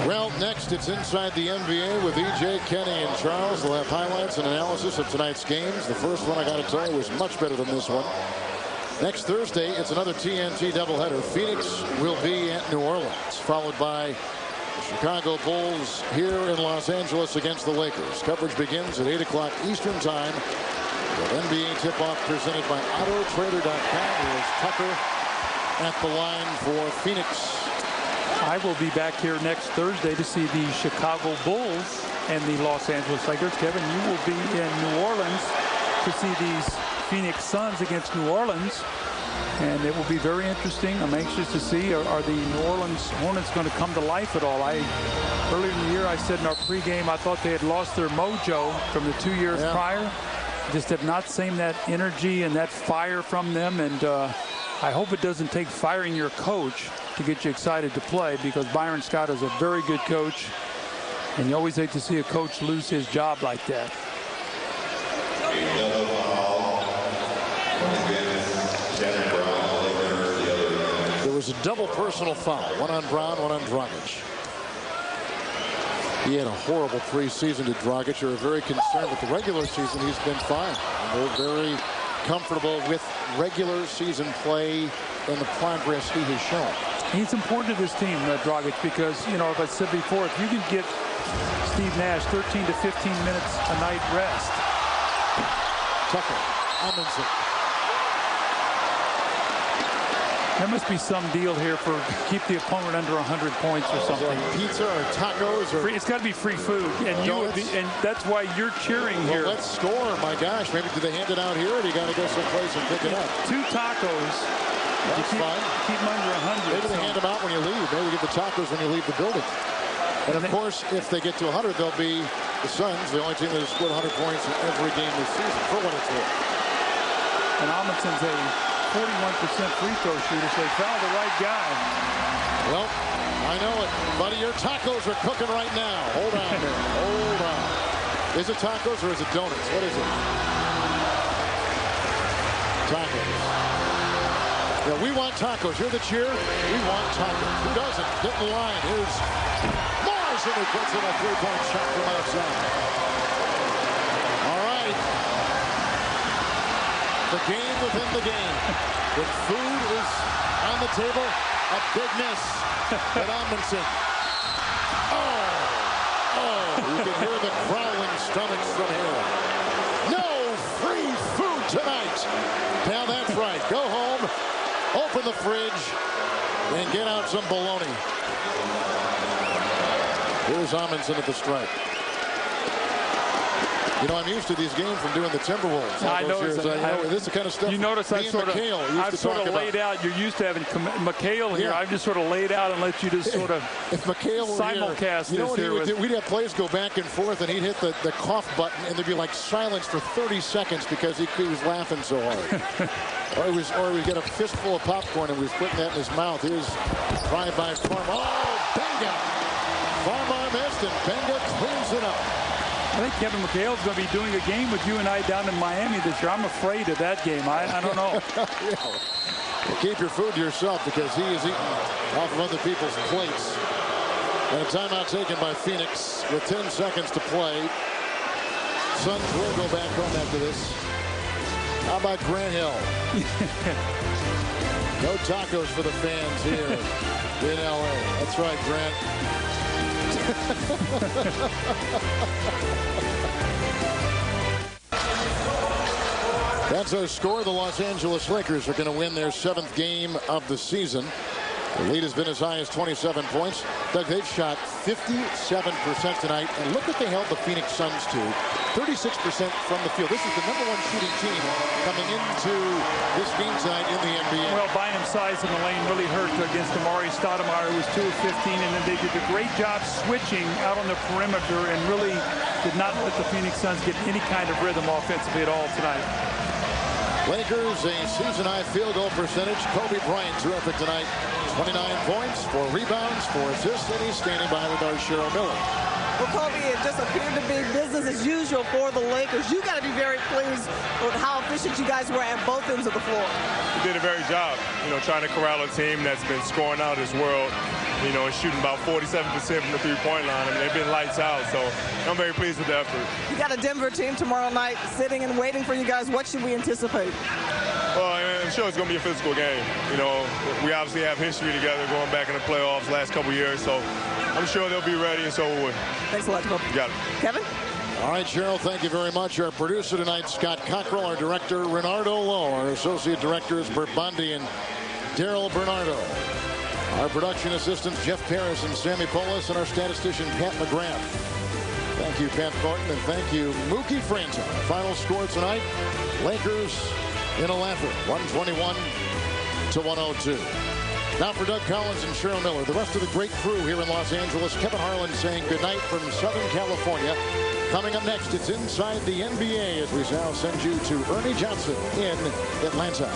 Well, next it's Inside the NBA with EJ, Kenny, and Charles. They'll have highlights and analysis of tonight's games. The first one, I got to tell you, was much better than this one. Next Thursday, it's another TNT doubleheader. Phoenix will be at New Orleans, followed by the Chicago Bulls here in Los Angeles against the Lakers. Coverage begins at 8 o'clock Eastern Time. With NBA tip-off presented by AutoTrader.com. Here's Tucker at the line for Phoenix. I will be back here next Thursday to see the Chicago Bulls and the Los Angeles Lakers. Kevin, you will be in New Orleans to see these Phoenix Suns against New Orleans. And it will be very interesting. I'm anxious to see, are the New Orleans Hornets going to come to life at all? Earlier in the year, I said in our pregame, I thought they had lost their mojo from the 2 years prior. Just have not seen that energy and that fire from them. And I hope it doesn't take firing your coach to get you excited to play, because Byron Scott is a very good coach. And you always hate to see a coach lose his job like that. There was a double personal foul, one on Brown, one on Dragic. He had a horrible preseason to Dragic. They're very concerned with the regular season. He's been fine. They're very comfortable with regular season play and the progress he has shown. He's important to this team, Dragic, because, you know, as I said before, if you can get Steve Nash 13 to 15 minutes a night rest. Tucker, Amundsen. There must be some deal here for keep the opponent under 100 points or something. Like pizza or tacos or it's got to be free food, and and that's why you're cheering here. Let's score! My gosh, maybe do they hand it out here, or do you got to go someplace and pick it up? 2 tacos. That's fine. Keep them under 100. Maybe they hand them out when you leave. Maybe you get the tacos when you leave the building. And of course, if they get to 100, they'll be the Suns, the only team that has scored 100 points in every game this season, for what it's worth. And Amundsen's a 41% free throw shooter, so he found the right guy. Well, I know it, buddy. Your tacos are cooking right now. Hold on there. Hold on. Is it tacos or is it donuts? What is it? Tacos. Yeah, we want tacos. You're the cheer. We want tacos. Who doesn't? Get in the line. Here's Morrison who puts in a three-point shot from outside. All right. The game within the game. When food is on the table, a big miss at Amundsen. Oh, you can hear the growling stomachs from here. No free food tonight. Now that's right. Go home, open the fridge, and get out some bologna. Here's Amundsen at the strike. You know, I'm used to these games from doing the Timberwolves. I noticed that. This is the kind of stuff. You notice I've sort of laid out. You're used to having McHale here. I've just sort of laid out and let you just sort of if McHale were simulcast here, you know this what here. We'd have players go back and forth, and he'd hit the cough button, and there'd be like silence for 30 seconds because he was laughing so hard. or he get a fistful of popcorn and he was putting that in his mouth. Here's drive by Farmar. Oh, Benga! Farmar missed, and Benga cleans it up. I think Kevin McHale is going to be doing a game with you and I down in Miami this year. I'm afraid of that game. I don't know. Yeah. Well, keep your food to yourself because he is eating off of other people's plates. And a timeout taken by Phoenix with 10 seconds to play. Suns will go back home after this. How about Grant Hill? No tacos for the fans here in LA. That's right, Grant. That's our score. The Los Angeles Lakers are going to win their 7th game of the season. The lead has been as high as 27 points. Doug, they've shot 57% tonight. And look what they held the Phoenix Suns to. 36% from the field. This is the #1 shooting team coming into this game tonight in the NBA. Well, Bynum size in the lane really hurt against Amari Stoudemire, who was 2 of 15. And then they did a great job switching out on the perimeter and really did not let the Phoenix Suns get any kind of rhythm offensively at all tonight. Lakers, a season-high field goal percentage. Kobe Bryant terrific tonight. 29 points, 4 rebounds, 4 assists, and he's standing by with our Cheryl Miller. Well, Kobe, it just appeared to be business as usual for the Lakers. You got to be very pleased with how efficient you guys were at both ends of the floor. We did a very job, trying to corral a team that's been scoring out of this world, and shooting about 47% from the three-point line. I mean, they've been lights out, so I'm very pleased with the effort. You got a Denver team tomorrow night sitting and waiting for you guys. What should we anticipate? Well, I'm sure it's going to be a physical game. We obviously have history together going back in the playoffs last couple years, so I'm sure they'll be ready, and so will we. Thanks a lot, Kobe. You got it. Kevin? All right, Cheryl, thank you very much. Our producer tonight, Scott Cockrell. Our director, Renardo Lowe. Our associate directors, Bert Bundy and Daryl Bernardo. Our production assistants, Jeff Paris and Sammy Polis, and our statistician, Pat McGrath. Thank you, Pat Thornton, and thank you, Mookie Franzen. Final score tonight, Lakers in a laugher, 121-102. Now for Doug Collins and Cheryl Miller, the rest of the great crew here in Los Angeles, Kevin Harlan saying goodnight from Southern California. Coming up next, it's Inside the NBA as we now send you to Ernie Johnson in Atlanta.